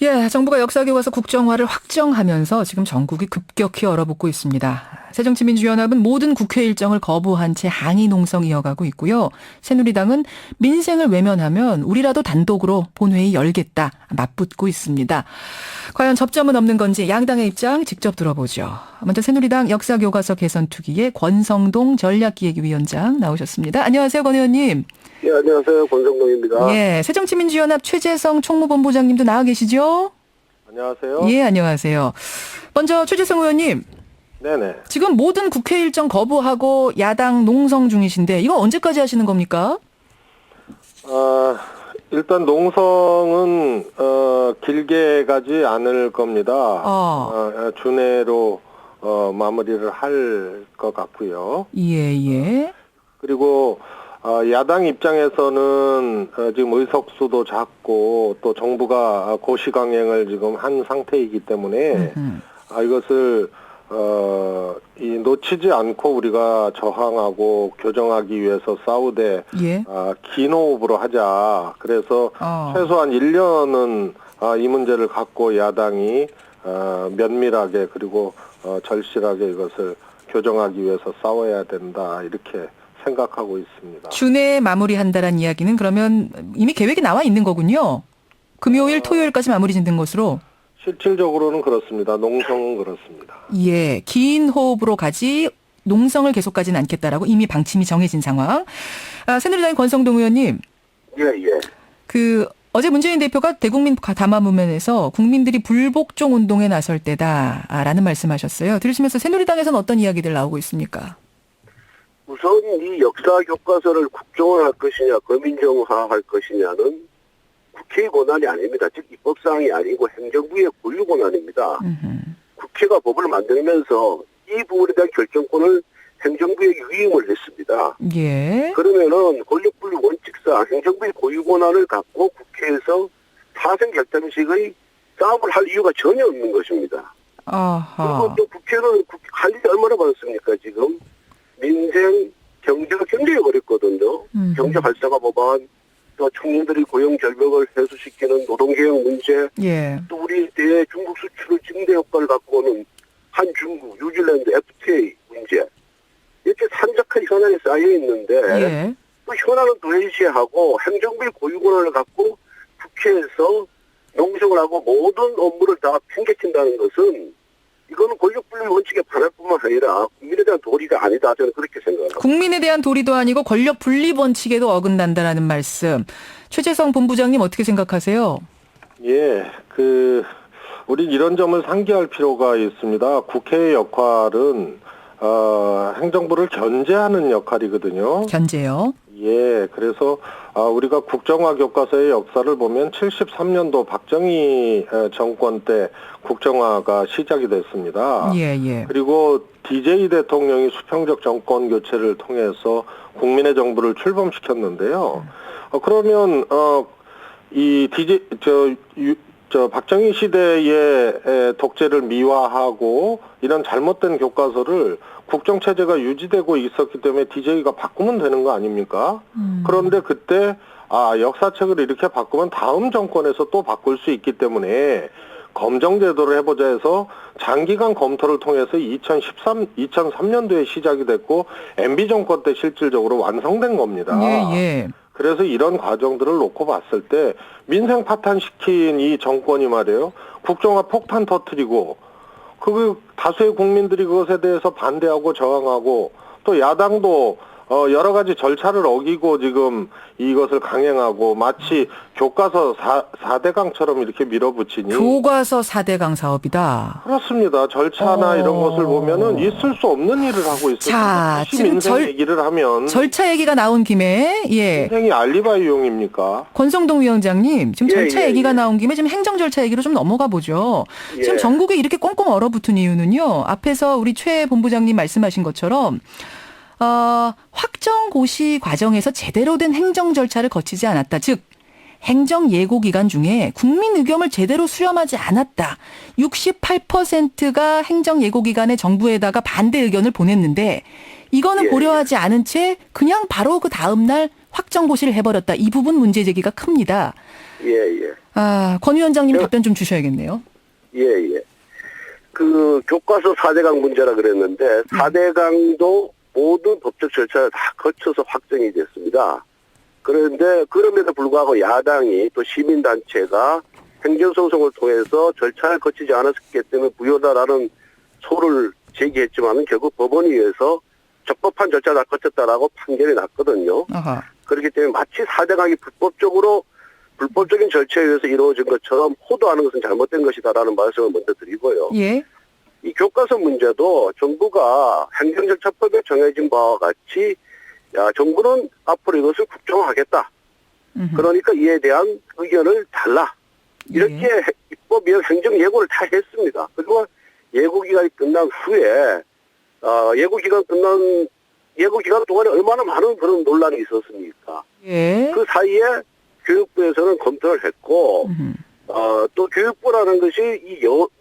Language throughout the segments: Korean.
예, 정부가 역사교과서 국정화를 확정하면서 지금 전국이 급격히 얼어붙고 있습니다. 새정치민주연합은 모든 국회 일정을 거부한 채 항의 농성 이어가고 있고요. 새누리당은 민생을 외면하면 우리라도 단독으로 본회의 열겠다 맞붙고 있습니다. 과연 접점은 없는 건지 양당의 입장 직접 들어보죠. 먼저 새누리당 역사교과서 개선 투기의 권성동 전략기획위원장 나오셨습니다. 안녕하세요, 권 의원님. 예, 안녕하세요. 권성동입니다. 예, 새정치민주연합 최재성 총무본부장님도 나와 계시죠? 안녕하세요. 예, 안녕하세요. 먼저 최재성 의원님. 네네. 지금 모든 국회 일정 거부하고 야당 농성 중이신데 이거 언제까지 하시는 겁니까? 일단 농성은 길게 가지 않을 겁니다. 주내로 마무리를 할 것 같고요. 예. 그리고 야당 입장에서는 지금 의석수도 작고 또 정부가 고시강행을 지금 한 상태이기 때문에 이것을 놓치지 않고 우리가 저항하고 교정하기 위해서 싸우되 긴 호흡으로 하자. 그래서 최소한 1년은 이 문제를 갖고 야당이 면밀하게 그리고 절실하게 이것을 교정하기 위해서 싸워야 된다. 이렇게 생각하고 있습니다. 주내에 마무리한다라는 이야기는 그러면 이미 계획이 나와 있는 거군요. 금요일, 토요일까지 마무리 짓는 것으로. 실질적으로는 그렇습니다. 농성은 그렇습니다. 예, 긴 호흡으로 가지 농성을 계속 가지는 않겠다라고 이미 방침이 정해진 상황. 새누리당의 권성동 의원님. 예. 어제 문재인 대표가 대국민 담화문면에서 국민들이 불복종 운동에 나설 때다라는 말씀하셨어요. 들으시면서 새누리당에서는 어떤 이야기들 나오고 있습니까? 우선 이 역사 교과서를 국정화할 것이냐 거민정화할 것이냐는 국회의 권한이 아닙니다. 즉 입법사항이 아니고 행정부의 고유 권한입니다. 국회가 법을 만들면서 이 부분에 대한 결정권을 행정부에게 위임을 했습니다. 예. 그러면은 권력분리 원칙상 행정부의 고유 권한을 갖고 국회에서 사생 결정식의 싸움을 할 이유가 전혀 없는 것입니다. 그리고 또 국회는 할 일이 얼마나 많습니까 지금. 민생, 경제가 굉장히 어렵거든요. 경제 활성화 법안, 또 청년들이 고용 절벽을 해소시키는 노동개혁 문제, 또 우리 대중국 수출을 증대 효과를 갖고 오는 한중국, 뉴질랜드 FTA 문제, 이렇게 산적한 현안이 쌓여 있는데 또 현안은 도외시하고 행정부의 고유 권한을 갖고 국회에서 농성을 하고 모든 업무를 다 팽개친다는 것은 이거는 권력분리 원칙에 반할 뿐만 아니라 국민에 대한 도리가 아니다. 저는 그렇게 생각합니다. 국민에 대한 도리도 아니고 권력 분리 원칙에도 어긋난다라는 말씀. 최재성 본부장님 어떻게 생각하세요? 예, 우리 이런 점을 상기할 필요가 있습니다. 국회의 역할은 행정부를 견제하는 역할이거든요. 견제요? 예, 그래서 우리가 국정화 교과서의 역사를 보면 73년도 박정희 정권 때 국정화가 시작이 됐습니다. 예. 그리고 DJ 대통령이 수평적 정권 교체를 통해서 국민의 정부를 출범시켰는데요. 그러면 이 박정희 시대의 독재를 미화하고 이런 잘못된 교과서를 국정체제가 유지되고 있었기 때문에 DJ가 바꾸면 되는 거 아닙니까? 그런데 그때 역사책을 이렇게 바꾸면 다음 정권에서 또 바꿀 수 있기 때문에 검정제도를 해보자 해서 장기간 검토를 통해서 2003년도에 시작이 됐고 MB 정권 때 실질적으로 완성된 겁니다. 예. 그래서 이런 과정들을 놓고 봤을 때 민생 파탄시킨 이 정권이 말이에요. 국정화 폭탄 터뜨리고 다수의 국민들이 그것에 대해서 반대하고 저항하고 또 야당도 여러 가지 절차를 어기고 지금 이것을 강행하고 마치 교과서 4대강처럼 이렇게 밀어붙이니. 교과서 4대강 사업이다. 그렇습니다. 절차나 이런 것을 보면은 있을 수 없는 일을 하고 있어요. 자, 지금 민생 얘기를 하면 절차 얘기가 나온 김에 민생이 알리바이용입니까? 권성동 위원장님, 지금 절차 얘기가 나온 김에 지금 행정 절차 얘기로 좀 넘어가 보죠. 지금 전국에 이렇게 꽁꽁 얼어붙은 이유는요. 앞에서 우리 최 본부장님 말씀하신 것처럼 확정고시 과정에서 제대로 된 행정 절차를 거치지 않았다. 즉 행정 예고 기간 중에 국민 의견을 제대로 수렴하지 않았다. 68%가 행정 예고 기간에 정부에다가 반대 의견을 보냈는데 이거는 고려하지 않은 채 그냥 바로 그 다음 날 확정고시를 해버렸다. 이 부분 문제 제기가 큽니다. 권 위원장님 답변 좀 주셔야겠네요. 예. 그 교과서 4대강 문제라 그랬는데 4대강도 모든 법적 절차를 다 거쳐서 확정이 됐습니다. 그런데 그럼에도 불구하고 야당이 또 시민단체가 행정소송을 통해서 절차를 거치지 않았기 때문에 무효다라는 소를 제기했지만 결국 법원위에서 적법한 절차를 다 거쳤다라고 판결이 났거든요. 아하. 그렇기 때문에 마치 4대강이 불법적인 절차에 의해서 이루어진 것처럼 호도하는 것은 잘못된 것이다라는 말씀을 먼저 드리고요. 예. 이 교과서 문제도 정부가 행정절차법에 정해진 바와 같이 정부는 앞으로 이것을 국정화하겠다. 그러니까 이에 대한 의견을 달라. 이렇게 입법 행정 예고를 다 했습니다. 그리고 예고기간이 끝난 후에 예고기간 동안에 얼마나 많은 그런 논란이 있었습니까? 예. 그 사이에 교육부에서는 검토를 했고 또 교육부라는 것이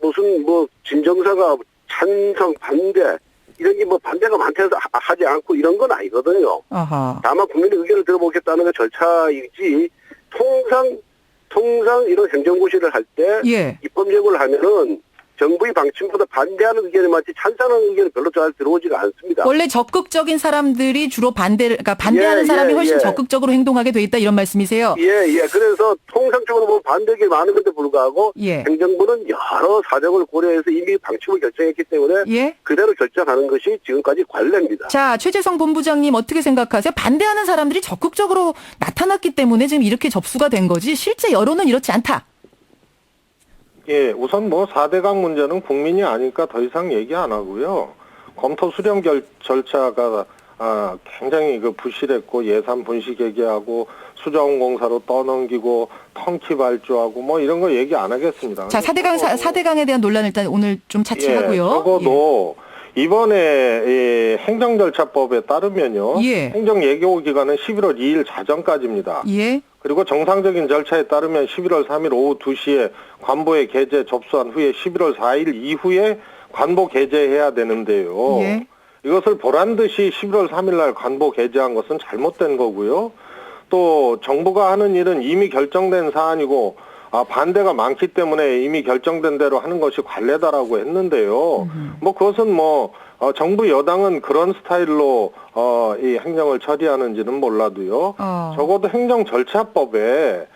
무슨 진정서가 찬성 반대 이런 게 반대가 많다 해서 하지 않고 이런 건 아니거든요. 아하. 다만 국민의 의견을 들어보겠다는 게 절차이지 통상 이런 행정고시를 할 때 예. 입법 예고를 하면은 정부의 방침보다 반대하는 의견이 많지 찬성하는 의견이 별로 잘 들어오지가 않습니다. 원래 적극적인 사람들이 주로 반대하는 예, 사람이 훨씬 예. 적극적으로 행동하게 돼 있다 이런 말씀이세요? 예. 그래서 통상적으로 반대 의견이 많은 건데 불구하고 예. 행정부는 여러 사정을 고려해서 이미 방침을 결정했기 때문에 예. 그대로 결정하는 것이 지금까지 관례입니다. 자, 최재성 본부장님 어떻게 생각하세요? 반대하는 사람들이 적극적으로 나타났기 때문에 지금 이렇게 접수가 된 거지 실제 여론은 이렇지 않다. 예, 우선 4대강 문제는 국민이 아니까 더 이상 얘기 안 하고요. 검토 수령 절차가 굉장히 부실했고 예산 분식 얘기하고 수자원공사로 떠넘기고 턴키 발주하고 이런 거 얘기 안 하겠습니다. 자, 4대강에 대한 논란 일단 오늘 좀 차치하고요. 적어도 이번에 행정절차법에 따르면요. 예. 행정예고 기간은 11월 2일 자정까지입니다. 예. 그리고 정상적인 절차에 따르면 11월 3일 오후 2시에 관보에 게재 접수한 후에 11월 4일 이후에 관보 게재해야 되는데요. 예. 이것을 보란듯이 11월 3일 날 관보 게재한 것은 잘못된 거고요. 또 정부가 하는 일은 이미 결정된 사안이고 반대가 많기 때문에 이미 결정된 대로 하는 것이 관례다라고 했는데요. 그것은 정부 여당은 그런 스타일로 이 행정을 처리하는지는 몰라도요. 적어도 행정절차법에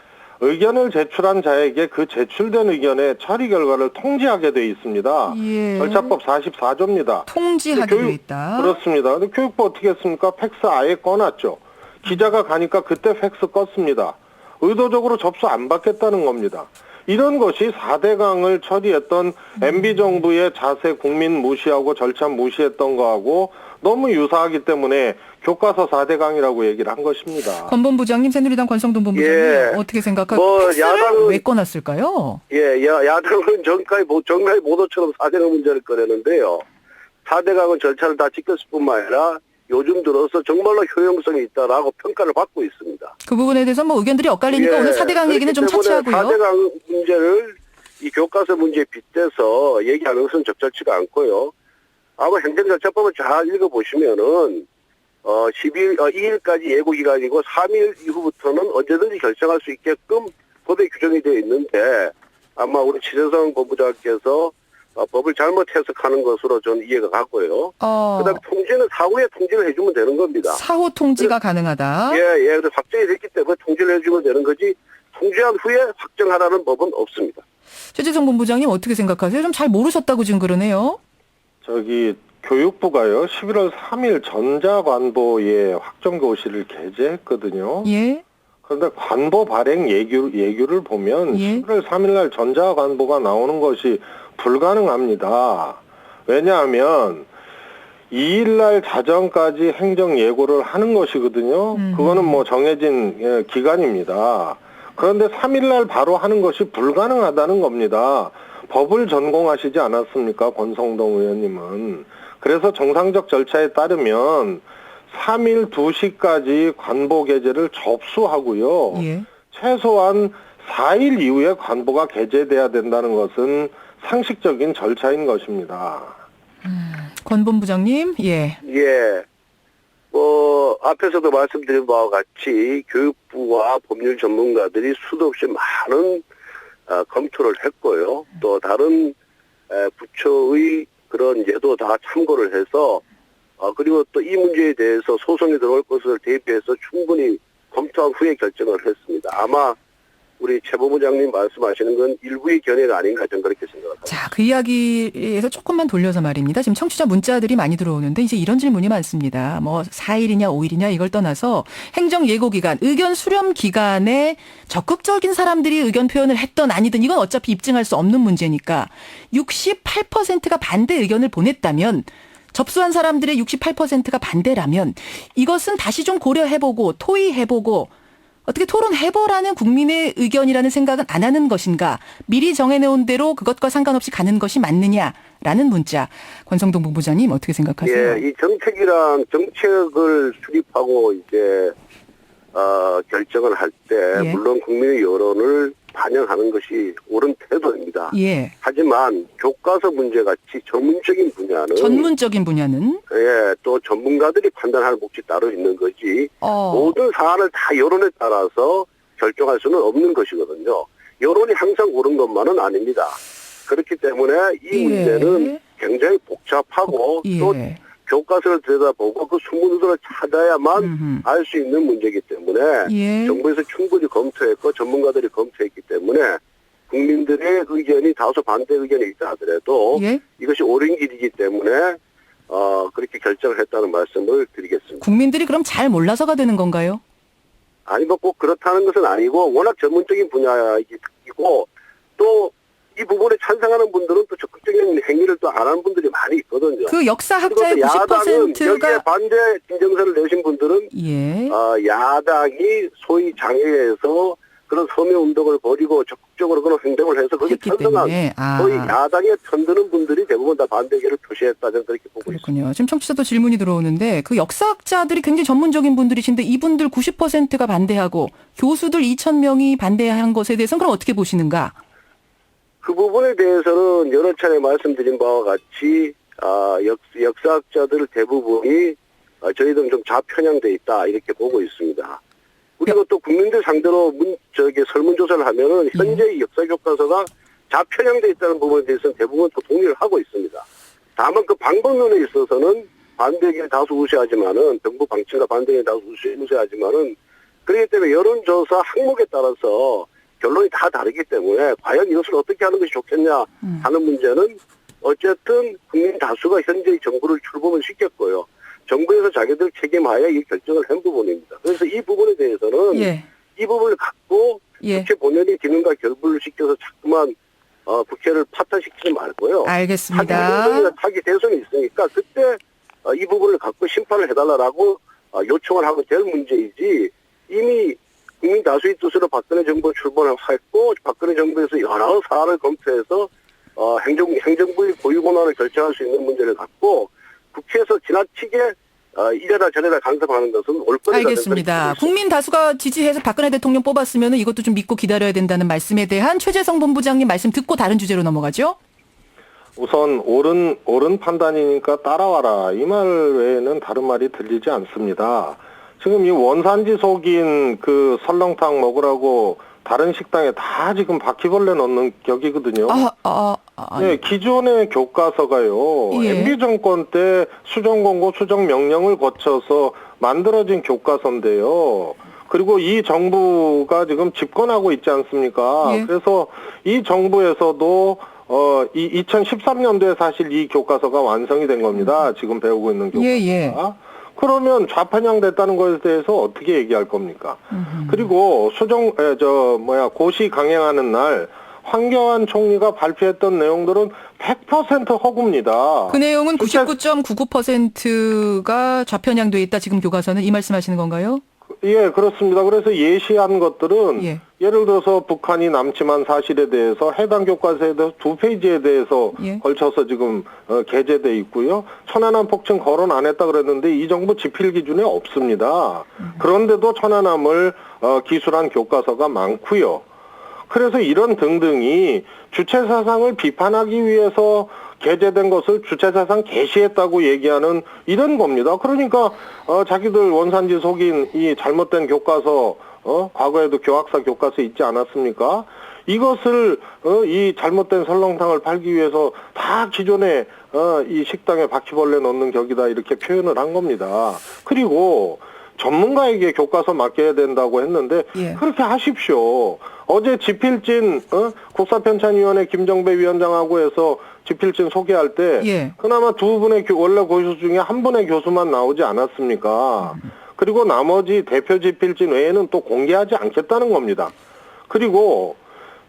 의견을 제출한 자에게 그 제출된 의견의 처리 결과를 통지하게 돼 있습니다. 예. 절차법 44조입니다. 통지하게 돼 있다. 그렇습니다. 근데 교육부 어떻게 했습니까? 팩스 아예 꺼놨죠. 기자가 가니까 그때 팩스 껐습니다. 의도적으로 접수 안 받겠다는 겁니다. 이런 것이 4대강을 처리했던 MB정부의 자세 국민 무시하고 절차 무시했던 거하고 너무 유사하기 때문에 교과서 4대강이라고 얘기를 한 것입니다. 권 본부장님, 새누리당 권성동 본부장님 어떻게 생각하세요? 팩스를 왜 꺼놨을까요? 야당은 정말 모도처럼 4대강 문제를 꺼내는데요. 4대강은 절차를 다 지켰을 뿐만 아니라 요즘 들어서 정말로 효용성이 있다라고 평가를 받고 있습니다. 그 부분에 대해서 의견들이 엇갈리니까 오늘 4대강 얘기는 좀 차치하고요. 4대강 문제를 이 교과서 문제에 빗대서 얘기하는 것은 적절치가 않고요. 아마 행정절차법을 잘 읽어보시면은 2일까지 예고기간이고 3일 이후부터는 언제든지 결정할 수 있게끔 법에 규정이 되어 있는데 아마 우리 최재성 본부장께서 법을 잘못 해석하는 것으로 저는 이해가 가고요. 그다음에 통지는 사후에 통지를 해주면 되는 겁니다. 사후 통지가 가능하다. 예. 그래서 확정이 됐기 때문에 통지를 해주면 되는 거지 통지한 후에 확정하라는 법은 없습니다. 최재성 본부장님 어떻게 생각하세요? 좀 잘 모르셨다고 지금 그러네요. 교육부가요 11월 3일 전자관보에 확정고시를 게재했거든요. 예. 그런데 관보 발행 예규를 보면 11월 3일 날 전자관보가 나오는 것이 불가능합니다. 왜냐하면 2일 날 자정까지 행정 예고를 하는 것이거든요. 그거는 정해진 기간입니다. 그런데 3일 날 바로 하는 것이 불가능하다는 겁니다. 법을 전공하시지 않았습니까? 권성동 의원님은. 그래서 정상적 절차에 따르면 3일 2시까지 관보 게재를 접수하고요. 최소한 4일 이후에 관보가 게재돼야 된다는 것은 상식적인 절차인 것입니다. 권 본부장님, 예. 앞에서도 말씀드린 바와 같이 교육부와 법률 전문가들이 수도 없이 많은 검토를 했고요. 또 다른 부처의 그런 예도 다 참고를 해서 그리고 또 이 문제에 대해서 소송이 들어올 것을 대비해서 충분히 검토한 후에 결정을 했습니다. 아마 우리 최 본부장님 말씀하시는 건 일부의 견해가 아닌가 저는 그렇게 생각합니다. 자, 그 이야기에서 조금만 돌려서 말입니다. 지금 청취자 문자들이 많이 들어오는데 이제 이런 질문이 많습니다. 뭐 4일이냐 5일이냐 이걸 떠나서 행정 예고 기간, 의견 수렴 기간에 적극적인 사람들이 의견 표현을 했던 아니든 이건 어차피 입증할 수 없는 문제니까 68%가 반대 의견을 보냈다면 접수한 사람들의 68%가 반대라면 이것은 다시 좀 고려해보고 토의해보고 어떻게 토론해보라는 국민의 의견이라는 생각은 안 하는 것인가? 미리 정해놓은 대로 그것과 상관없이 가는 것이 맞느냐라는 문자. 권성동 본부장님 어떻게 생각하세요? 이 정책을 수립하고 이제 결정을 할 때 물론 국민의 여론을 반영하는 것이 옳은 태도입니다. 예. 하지만 교과서 문제같이 전문적인 분야는 또 전문가들이 판단할 몫이 따로 있는 거지 모든 사안을 다 여론에 따라서 결정할 수는 없는 것이거든요. 여론이 항상 옳은 것만은 아닙니다. 그렇기 때문에 이 문제는 굉장히 복잡하고 또 교과서를 들여다보고 그 순문서를 찾아야만 알 수 있는 문제이기 때문에 정부에서 충분히 검토했고 전문가들이 검토했기 때문에 국민들의 의견이 다소 반대 의견이 있다 하더라도 이것이 옳은 길이기 때문에 그렇게 결정을 했다는 말씀을 드리겠습니다. 국민들이 그럼 잘 몰라서가 되는 건가요? 아니 뭐 꼭 그렇다는 것은 아니고 워낙 전문적인 분야이고 또 이 부분에 찬성하는 분들은 또 적극적인 행위를 또 안 하는 분들이 많이 있거든요. 그 역사학자의 90%가 여기에 반대 진정서를 내신 분들은 야당이 소위 장애에서 그런 서명운동을 벌이고 적극적으로 그런 행동을 해서 거기에 편성한 소위 야당에 편드는 분들이 대부분 다 반대 의견을 표시했다 저는 그렇게 보고 있습니다. 지금 청취자도 질문이 들어오는데 그 역사학자들이 굉장히 전문적인 분들이신데 이분들 90%가 반대하고 교수들 2,000명이 반대한 것에 대해서는 그럼 어떻게 보시는가? 그 부분에 대해서는 여러 차례 말씀드린 바와 같이 역사학자들 대부분이 저희들은 좀 좌편향돼 있다 이렇게 보고 있습니다. 그리고 또 국민들 상대로 설문조사를 하면은 현재의 역사 교과서가 좌편향돼 있다는 부분에 대해서는 대부분 또 동의를 하고 있습니다. 다만 그 방법론에 있어서는 반대 의견이 다수 우세하지만은 정부 방침과 반대 의견이 다수 우세하지만은 그렇기 때문에 여론조사 항목에 따라서 결론이 다 다르기 때문에 과연 이것을 어떻게 하는 것이 좋겠냐 하는 문제는 어쨌든 국민 다수가 현재의 정부를 출범을 시켰고요. 정부에서 자기들 책임하에 이 결정을 한 부분입니다. 그래서 이 부분에 대해서는 이 부분을 갖고 국회 본연의 기능과 결부를 시켜서 자꾸만 국회를 파탄시키지 말고요. 알겠습니다. 차기 대선이 있으니까 그때 이 부분을 갖고 심판을 해달라고 요청을 하면 될 문제이지 이미 국민 다수의 뜻으로 박근혜 정부 출범을 했고 박근혜 정부에서 여러 사안을 검토해서 행정부의 고유 권한을 결정할 수 있는 문제를 갖고 국회에서 지나치게 이래라 저래라 간섭하는 것은 올거리가 알겠습니다. 국민 다수가 지지해서 박근혜 대통령 뽑았으면 이것도 좀 믿고 기다려야 된다는 말씀에 대한 최재성 본부장님 말씀 듣고 다른 주제로 넘어가죠. 우선 옳은 판단이니까 따라와라 이 말 외에는 다른 말이 들리지 않습니다. 지금 이 원산지 속인 그 설렁탕 먹으라고 다른 식당에 다 지금 바퀴벌레 넣는 격이거든요. 기존의 교과서가요. MB 정권 때 수정 공고, 수정 명령을 거쳐서 만들어진 교과서인데요. 그리고 이 정부가 지금 집권하고 있지 않습니까? 그래서 이 정부에서도 이 2013년도에 사실 이 교과서가 완성이 된 겁니다. 지금 배우고 있는 교과서가. 그러면 좌편향됐다는 것에 대해서 어떻게 얘기할 겁니까? 그리고 고시 강행하는 날 황교안 총리가 발표했던 내용들은 100% 허구입니다. 그 내용은 99.99%가 좌편향돼 있다. 지금 교과서는 이 말씀하시는 건가요? 예, 그렇습니다. 그래서 예시한 것들은 예를 들어서 북한이 남침한 사실에 대해서 해당 교과서에 대해서 2페이지에 대해서 걸쳐서 지금 게재돼 있고요. 천안함 폭증 거론 안 했다 그랬는데 이 정부 지필 기준에 없습니다. 그런데도 천안함을 기술한 교과서가 많고요. 그래서 이런 등등이 주체사상을 비판하기 위해서 게재된 것을 주체사상 게시했다고 얘기하는 이런 겁니다. 그러니까 자기들 원산지 속인 이 잘못된 교과서 과거에도 교학사 교과서 있지 않았습니까? 이것을 이 잘못된 설렁탕을 팔기 위해서 다 기존에 이 식당에 바퀴벌레 넣는 격이다 이렇게 표현을 한 겁니다. 그리고 전문가에게 교과서 맡겨야 된다고 했는데 예. 그렇게 하십시오. 어제 지필진 국사편찬위원회 김정배 위원장하고 해서 지필진 소개할 때 예. 그나마 두 분의 원래 고수 중에 한 분의 교수만 나오지 않았습니까? 그리고 나머지 대표 지필진 외에는 또 공개하지 않겠다는 겁니다. 그리고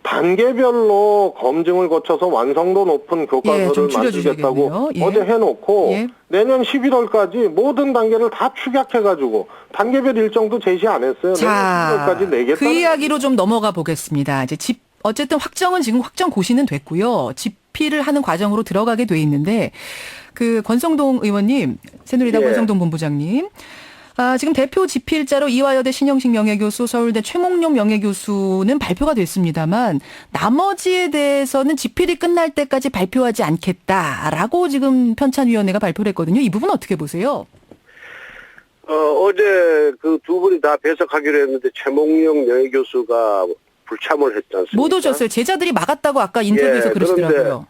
단계별로 검증을 거쳐서 완성도 높은 교과서를 좀 만들겠다고 줄여주셔야겠네요. 예. 어제 해놓고 예. 내년 11월까지 모든 단계를 다 축약해가지고 단계별 일정도 제시 안 했어요. 자, 내년 11월까지 내겠다. 그 이야기로 좀 넘어가 보겠습니다. 이제 어쨌든 확정은 지금 확정 고시는 됐고요. 집필을 하는 과정으로 들어가게 돼 있는데 그 권성동 의원님, 새누리당 예. 권성동 본부장님. 지금 대표 집필자로 이화여대 신영식 명예교수, 서울대 최몽룡 명예교수는 발표가 됐습니다만 나머지에 대해서는 집필이 끝날 때까지 발표하지 않겠다라고 지금 편찬위원회가 발표를 했거든요. 이 부분 어떻게 보세요? 어제 그 두 분이 다 배석하기로 했는데 최몽룡 명예교수가 불참을 했지 않습니까? 못 오셨어요. 제자들이 막았다고 아까 인터뷰에서 예, 그러시더라고요.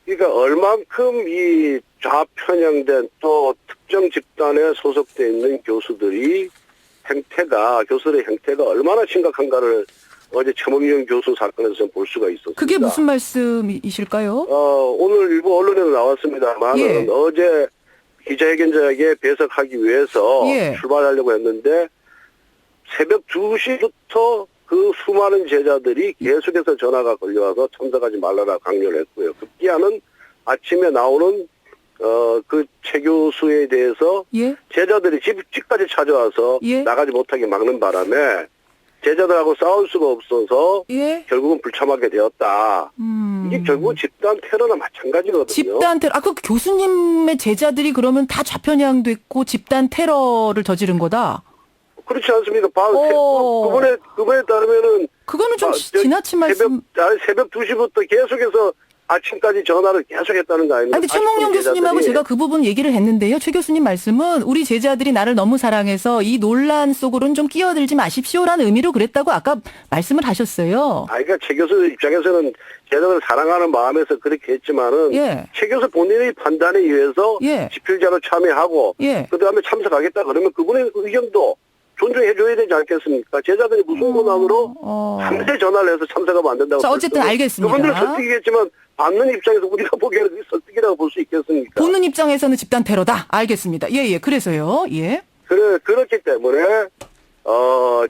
그러니까 얼만큼 이 좌편향된 또 특정 집단에 소속돼 있는 교수들의 행태가 얼마나 심각한가를 어제 최몽룡 교수 사건에서 볼 수가 있었습니다. 그게 무슨 말씀이실까요? 오늘 일부 언론에도 나왔습니다만 예. 어제 기자회견장에 배석하기 위해서 예. 출발하려고 했는데 새벽 2시부터 그 수많은 제자들이 계속해서 전화가 걸려와서 참석하지 말라라 강요를 했고요. 급기야는 아침에 나오는 그 최 교수에 대해서 예. 제자들이 집까지 찾아와서 예. 나가지 못하게 막는 바람에 제자들하고 싸울 수가 없어서 예. 결국은 불참하게 되었다. 이게 결국 집단 테러나 마찬가지거든요. 집단 테러. 그 교수님의 제자들이 그러면 다 좌편향됐고 집단 테러를 저지른 거다. 그렇지 않습니까? 오. 그분에 따르면은 그거는 좀 지나친 말씀. 새벽 2시부터 계속해서 아침까지 전화를 계속했다는 거 아닙니까? 아니, 최몽룡 교수님하고 제가 그 부분 얘기를 했는데요. 최 교수님 말씀은 우리 제자들이 나를 너무 사랑해서 이 논란 속으로는 좀 끼어들지 마십시오라는 의미로 그랬다고 아까 말씀을 하셨어요. 그러니까 최 교수 입장에서는 제자들을 사랑하는 마음에서 그렇게 했지만은 예. 최 교수 본인의 판단에 의해서 예. 집필자로 참여하고 예. 그다음에 참석하겠다 그러면 그분의 의견도 존중해줘야 되지 않겠습니까? 제자들이 무슨 권한으로 밤새 전화를 해서 참석하면 안 된다고. 자, 어쨌든 알겠습니다. 그분들 설득이겠지만 받는 입장에서 우리가 보기에는 그게 설득이라고 볼 수 있겠습니까? 보는 입장에서는 집단 테러다. 알겠습니다. 예. 그래서요. 예. 그렇기 때문에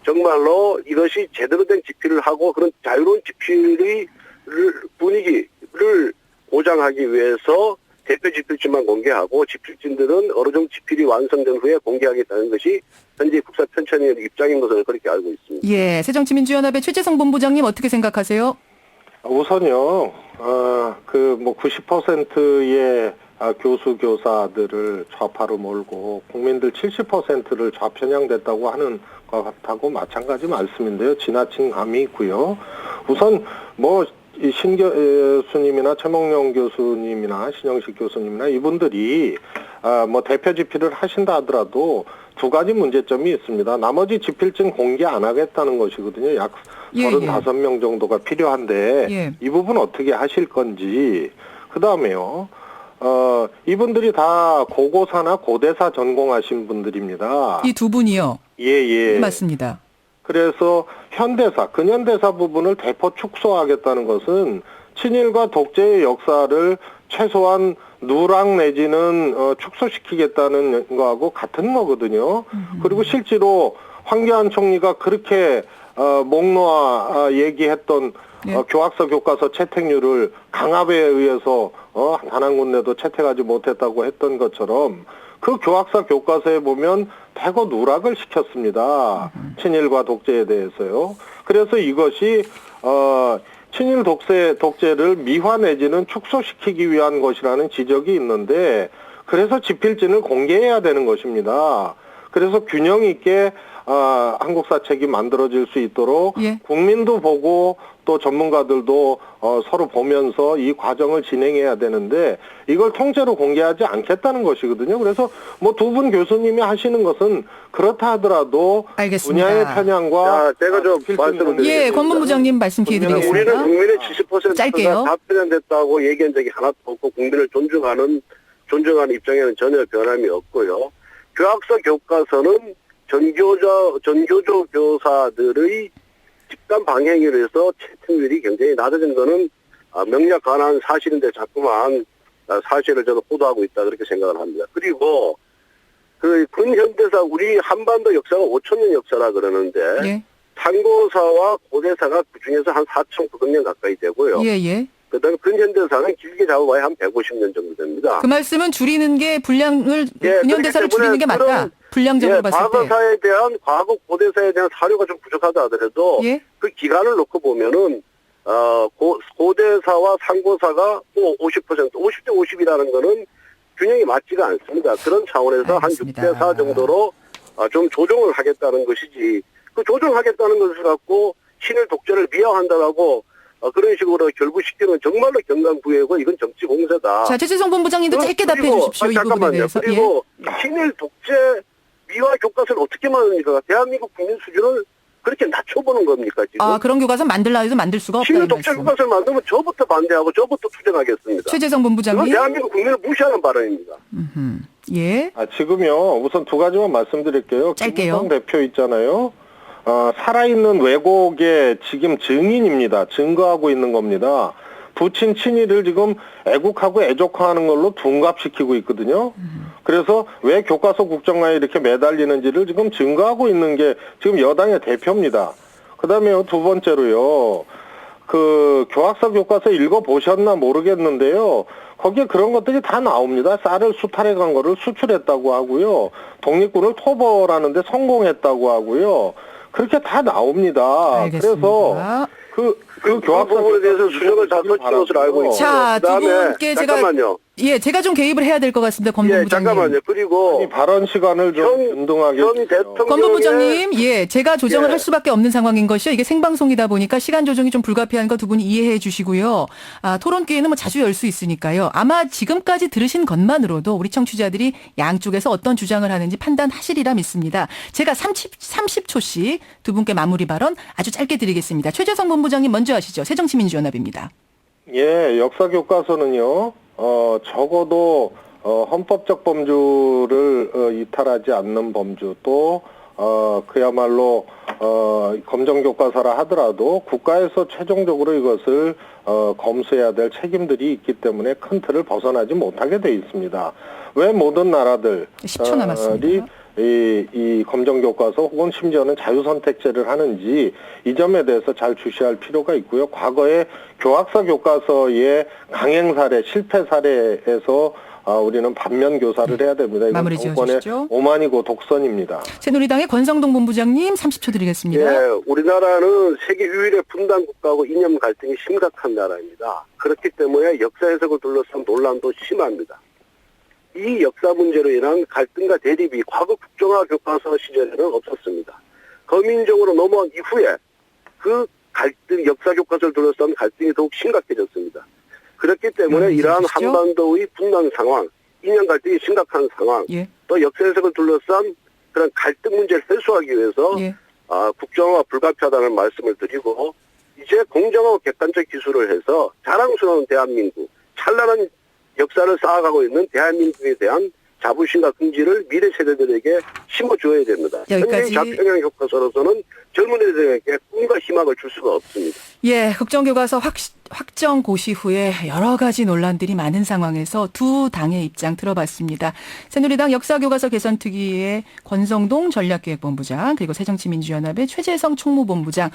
정말로 이것이 제대로 된 집필을 하고 그런 자유로운 집필의 분위기를 보장하기 위해서 대표 집필지만 공개하고 집필진들은 어느 정도 집필이 완성된 후에 공개하겠다는 것이 현재 국사편찬위원회 입장인 것을 그렇게 알고 있습니다. 예, 새정치민주연합의 최재성 본부장님 어떻게 생각하세요? 우선요, 90%의 교수 교사들을 좌파로 몰고 국민들 70%를 좌편향됐다고 하는 것하고 마찬가지 말씀인데요. 지나친 감이 있고요. 우선 이 신 교수님이나 최몽룡 교수님이나 신영식 교수님이나 이분들이 대표 집필을 하신다 하더라도 두 가지 문제점이 있습니다. 나머지 집필증 공개 안 하겠다는 것이거든요. 약 35명 정도가 필요한데 이 부분 어떻게 하실 건지. 그다음에요. 이분들이 다 고고사나 고대사 전공하신 분들입니다. 이 두 분이요? 예. 맞습니다. 그래서 현대사, 근현대사 부분을 대폭 축소하겠다는 것은 친일과 독재의 역사를 최소한 누락 내지는 축소시키겠다는 거하고 같은 거거든요. 그리고 실제로 황교안 총리가 그렇게 목 놓아 얘기했던 교학서 교과서 채택률을 강압에 의해서 단 한 군데도 채택하지 못했다고 했던 것처럼 그 교학서 교과서에 보면 대거 누락을 시켰습니다. 친일과 독재에 대해서요. 그래서 이것이 친일 독재를 미화 내지는 축소시키기 위한 것이라는 지적이 있는데 그래서 집필진을 공개해야 되는 것입니다. 그래서 균형 있게 한국사책이 만들어질 수 있도록 예. 국민도 보고 또 전문가들도 서로 보면서 이 과정을 진행해야 되는데 이걸 통째로 공개하지 않겠다는 것이거든요. 그래서 뭐 두 분 교수님이 하시는 것은 그렇다 하더라도 알겠습니다. 분야의 편향과 제가 좀 말씀을 드리겠습니다. 예, 권본부장님 말씀 기회 드리겠습니다. 우리는 국민의 70%가 짧게요. 다 편향됐다고 얘기한 적이 하나도 없고 국민을 존중하는 입장에는 전혀 변함이 없고요. 교학서 교과서는 전교조 교사들의 집단 방행으로 해서 채택률이 굉장히 낮아진 거는 명백한 사실인데 자꾸만 사실을 저는 보도하고 있다 그렇게 생각을 합니다. 그리고 그 근현대사 우리 한반도 역사가 5,000년 역사라 그러는데 예. 상고사와 고대사가 그중에서 한 4,900년 가까이 되고요. 예. 그다음에 근현대사는 길게 잡아봐야 한 150년 정도 됩니다. 그 말씀은 줄이는 게 분량을 근현대사를 그렇기 줄이는 게 맞다. 때문에 분량적으로 봤을 때. 과거사에 대한 과거 고대사에 대한 사료가 좀 부족하다 하더라도 예. 그 기간을 놓고 보면은 고대사와 상고사가 뭐 50%, 50대 50이라는 거는 균형이 맞지가 않습니다. 그런 차원에서 알겠습니다. 한 6대 4 정도로 좀 조정을 하겠다는 것이지 그 조정하겠다는 것을 갖고 친일 독재를 미화한다라고 그런 식으로 결부시키는 정말로 경강부회고 이건 정치 공세다. 자, 최재성 본부장님도 짧게 답해 주십시오. 이 부분에 대해서. 그리고 친일 독재 미화 교과서를 어떻게 만듭니까? 대한민국 국민 수준을 그렇게 낮춰보는 겁니까 지금? 그런 교과서 만들라 해도 만들 수가 없다. 친일 독재 교과서를 만들면 저부터 반대하고 저부터 투쟁하겠습니다. 최재성 이건 본부장님. 대한민국 국민을 무시하는 발언입니다. 예. 지금요. 우선 두 가지만 말씀드릴게요. 짧게요. 김무성 대표 있잖아요. 살아있는 왜곡의 지금 증인입니다. 증거하고 있는 겁니다. 부친 친일을 지금 애국하고 애족화하는 걸로 둔갑시키고 있거든요. 그래서 왜 교과서 국정화에 이렇게 매달리는지를 지금 증거하고 있는 게 지금 여당의 대표입니다. 그다음에요, 두 번째로요. 그 교학서 교과서 읽어보셨나 모르겠는데요. 거기에 그런 것들이 다 나옵니다. 쌀을 수탈해 간 거를 수출했다고 하고요. 독립군을 토벌하는데 성공했다고 하고요. 그렇게 다 나옵니다. 알겠습니다. 그래서 그 교학서 부분에 대해서 수정을 다 거친 것으로 알고 있습니다. 자, 두 분께 잠깐만요. 제가 좀 개입을 해야 될 것 같습니다. 권 본부장님. 잠깐만요. 그리고 발언 시간을 좀 균등하게 현 주세요. 대통령의 권 본부장님, 제가 조정을 예. 할 수밖에 없는 상황인 것이요. 이게 생방송이다 보니까 시간 조정이 좀 불가피한 거 두 분이 이해해 주시고요. 토론 기회는 뭐 자주 열 수 있으니까요. 아마 지금까지 들으신 것만으로도 우리 청취자들이 양쪽에서 어떤 주장을 하는지 판단하시리라 믿습니다. 제가 30초씩 두 분께 마무리 발언 아주 짧게 드리겠습니다. 최재성 본부장님 먼저 하시죠. 새정치민주연합입니다. 예, 역사 교과서는요. 적어도 헌법적 범주를 이탈하지 않는 범주 또 그야말로 검정 교과서라 하더라도 국가에서 최종적으로 이것을 검수해야 될 책임들이 있기 때문에 큰 틀을 벗어나지 못하게 돼 있습니다. 왜 모든 나라들 10초 남았습니다. 이 검정 교과서 혹은 심지어는 자유선택제를 하는지 이 점에 대해서 잘 주시할 필요가 있고요. 과거에 교학서 교과서의 강행 사례, 실패 사례에서 우리는 반면 교사를 해야 됩니다. 이건 마무리 정권의 지어주시죠. 오만이고 독선입니다. 새누리당의 권성동 본부장님 30초 드리겠습니다. 예, 우리나라는 세계 유일의 분단 국가하고 이념 갈등이 심각한 나라입니다. 그렇기 때문에 역사 해석을 둘러싼 논란도 심합니다. 이 역사 문제로 인한 갈등과 대립이 과거 국정화 교과서 시절에는 없었습니다. 거민정으로 넘어온 이후에 그 갈등, 역사 교과서를 둘러싼 갈등이 더욱 심각해졌습니다. 그렇기 때문에 이러한 주시죠. 한반도의 분단 상황, 이념 갈등이 심각한 상황, 예. 또 역사 해석을 둘러싼 그런 갈등 문제를 해소하기 위해서 예. 국정화가 불가피하다는 말씀을 드리고 이제 공정하고 객관적 기술을 해서 자랑스러운 대한민국, 찬란한 역사를 쌓아가고 있는 대한민국에 대한 자부심과 긍지를 미래 세대들에게 심어줘야 됩니다. 여기까지. 현재의 좌편향 교과서로서는 젊은 애들에게 꿈과 희망을 줄 수가 없습니다. 예, 국정교과서 확정 고시 후에 여러 가지 논란들이 많은 상황에서 두 당의 입장 들어봤습니다. 새누리당 역사교과서 개선특위의 권성동 전략기획본부장 그리고 새정치민주연합의 최재성 총무본부장.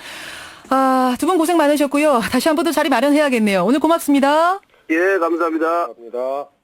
두 분 고생 많으셨고요. 다시 한 번 더 자리 마련해야겠네요. 오늘 고맙습니다. 예, 감사합니다. 감사합니다.